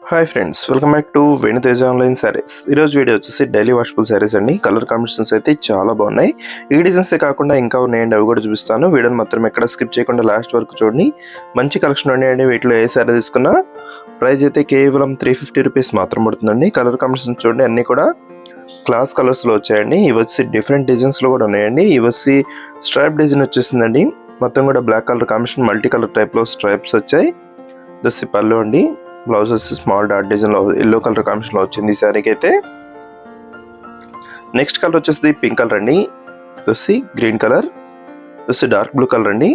Hi friends, welcome back to వెను Teja online saris. ఈరోజు video వచ్చేసి డైలీ వాషబుల్ సారీస్ అండి. కలర్ కాంబినేషన్స్ అయితే చాలా బాగున్నాయి. ఈ డిజైన్సే కాకుండా ఇంకా ఉన్నాయండి, అవి కూడా చూపిస్తాను. వీడియోని మాత్రం ఎక్కడ స్కిప్ చేయకుండా లాస్ట్ వరకు చూడండి. మంచి కలెక్షన్ ఉన్నాయండి. వీటిలో ఏ సారీ తీసుకున్నా ప్రైస్ అయితే కేవలం 350 రూపీస్ మాత్రం పడుతుందండి. కలర్ కాంబినేషన్స్ చూడండి, అన్నీ కూడా క్లాస్ కలర్స్లో వచ్చాయండి. ఇవి వచ్చి డిఫరెంట్ డిజైన్స్లో కూడా ఉన్నాయండి. ఇవి వచ్చి స్ట్రైప్ డిజైన్ వచ్చేసిందండి. మొత్తం కూడా black colour combination, multi colour టైప్లో స్ట్రైప్స్ వచ్చాయి. దస్సి పళ్ళు అండి. బ్లౌజ్ వచ్చి స్మాల్ డాట్ డిజైన్లో ఎల్లో కలర్ కాంబినేషన్లో వచ్చింది ఈ శారీకి అయితే. నెక్స్ట్ కలర్ వచ్చేసి పింక్ కలర్ అండి. వచ్చి గ్రీన్ కలర్, వచ్చి డార్క్ బ్లూ కలర్ అండి.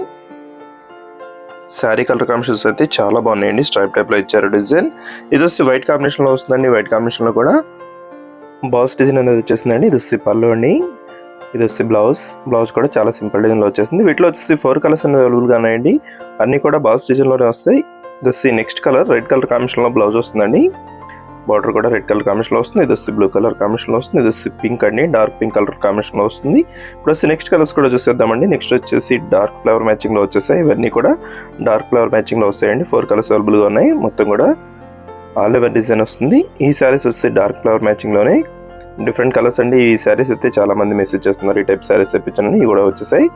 శారీ కలర్ కాంబినేషన్స్ అయితే చాలా బాగున్నాయండి. స్ట్రైప్ టైప్లో ఇచ్చారు డిజైన్. ఇది వచ్చి వైట్ కాంబినేషన్లో వస్తుందండి. వైట్ కాంబినేషన్లో కూడా బాల్స్ డిజైన్ అనేది వచ్చేసిందండి. ఇది వచ్చి పళ్ళు అండి. ఇది వచ్చి బ్లౌజ్ కూడా చాలా సింపుల్ డిజైన్లో వచ్చేసింది. వీటిలో వచ్చేసి 4 కలర్స్ అనేది అవైలబుల్గా ఉన్నాయండి. అన్నీ కూడా బాల్స్ డిజైన్లోనే వస్తాయి. ఇది నెక్స్ట్ కలర్ రెడ్ కలర్ కాంబినేషన్లో బ్లౌజ్ వస్తుందండి. బార్డర్ కూడా రెడ్ కలర్ కాంబినేషన్లో వస్తుంది. ఇది వచ్చి బ్లూ కలర్ కాంబినేషన్లో వస్తుంది. ఇది వచ్చి పింక్ అండి, డార్క్ పింక్ కలర్ కాంబినేషన్లో వస్తుంది. ఇప్పుడు వచ్చి నెక్స్ట్ కలర్స్ కూడా చూసేద్దామండి. నెక్స్ట్ వచ్చేసి డార్క్ ఫ్లవర్ మ్యాచింగ్లో వచ్చేసాయి. ఇవన్నీ కూడా డార్క్ ఫ్లవర్ మ్యాచింగ్లో వస్తాయండి. 4 కలర్స్ అవైలబుల్గా ఉన్నాయి. మొత్తం కూడా ఆల్ ఓవర్ డిజైన్ వస్తుంది. ఈ శారీస్ వచ్చి డార్క్ ఫ్లవర్ మ్యాచింగ్లోనే డిఫరెంట్ కలర్స్ అండి. ఈ శారీస్ అయితే చాలా మంది మెసేజ్ చేస్తున్నారు, ఈ టైప్ శారీస్ తెప్పించండి. ఇవి కూడా వచ్చేసాయి.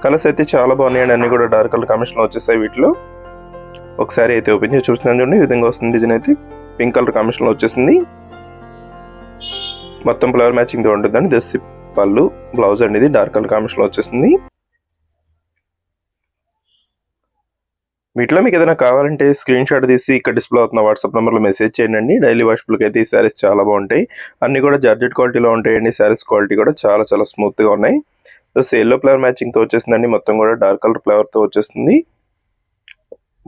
కలర్స్ అయితే చాలా బాగున్నాయండి. అన్ని కూడా డార్క్ కలర్ కాంబినేషన్లో వచ్చేసాయి. వీటిలో ఒకసారి అయితే ఓపెన్ చేసి చూస్తున్నాను చూడండి. ఈ విధంగా వస్తుంది డిజైన్ అయితే. పింక్ కలర్ కాంబినేషన్లో వచ్చేసింది. మొత్తం ఫ్లవర్ మ్యాచింగ్తో ఉంటుందండి. దస్సి పళ్ళు, బ్లౌజ్ అనేది డార్క్ కలర్ కాంబినేషన్లో వచ్చేసింది. వీటిలో మీకు ఏదైనా కావాలంటే స్క్రీన్ షాట్ తీసి ఇక్కడ డిస్ప్లే అవుతున్న వాట్సాప్ నెంబర్లో మెసేజ్ చేయండి. డైలీ వాష్బుల్కి అయితే ఈ శారీస్ చాలా బాగుంటాయి. అన్ని కూడా జార్జెట్ క్వాలిటీలో ఉంటాయండి. శారీస్ క్వాలిటీ కూడా చాలా చాలా స్మూత్గా ఉన్నాయి. దస్ ఎల్లో ఫ్లవర్ మ్యాచింగ్తో వచ్చేసిందండి. మొత్తం కూడా డార్క్ కలర్ ఫ్లవర్తో వచ్చేస్తుంది.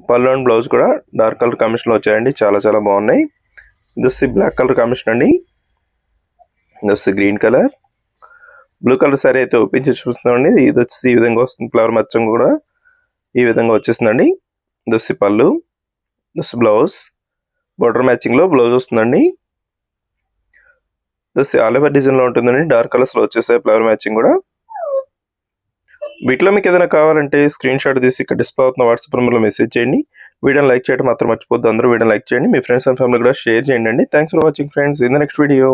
పళ్ళు అండ్ బ్లౌజ్ కూడా డార్క్ కలర్ కాంబినేషన్లో వచ్చాయండి. చాలా చాలా బాగున్నాయి. ఇది వచ్చి బ్లాక్ కలర్ కాంబినేషన్ అండి. ఇది వచ్చి green colour, blue colour sorry అయితే ఓపెన్ చేసి చూస్తున్నామండి. ఇది వచ్చి ఈ విధంగా వస్తుంది. ఫ్లవర్ మచ్చం కూడా ఈ విధంగా వచ్చేసిందండి. ఇది వచ్చి పళ్ళు, ఇది వచ్చి బ్లౌజ్, బోర్డర్ మ్యాచింగ్లో బ్లౌజ్ వస్తుందండి. ఇది వచ్చి ఆల్ ఓవర్ డిజైన్లో ఉంటుందండి. డార్క్ కలర్స్లో వచ్చేసాయి ఫ్లవర్ మ్యాచింగ్ కూడా. వీటిలో మీకు ఏదైనా కావాలంటే స్క్రీన్ షాట్ తీసి ఇక్కడ డిస్ప్లే అవుతున్న వాట్సాప్ నెంబర్లో మెసేజ్ చేయండి. వీడియోని లైక్ చేయడం మాత్రం మర్చిపోద్దు. అందరూ వీడియోని లైక్ చేయండి. మీ ఫ్రెండ్స్ అండ్ ఫ్యామిలీ కూడా షేర్ చేయండి. Thanks for watching friends. In the next video.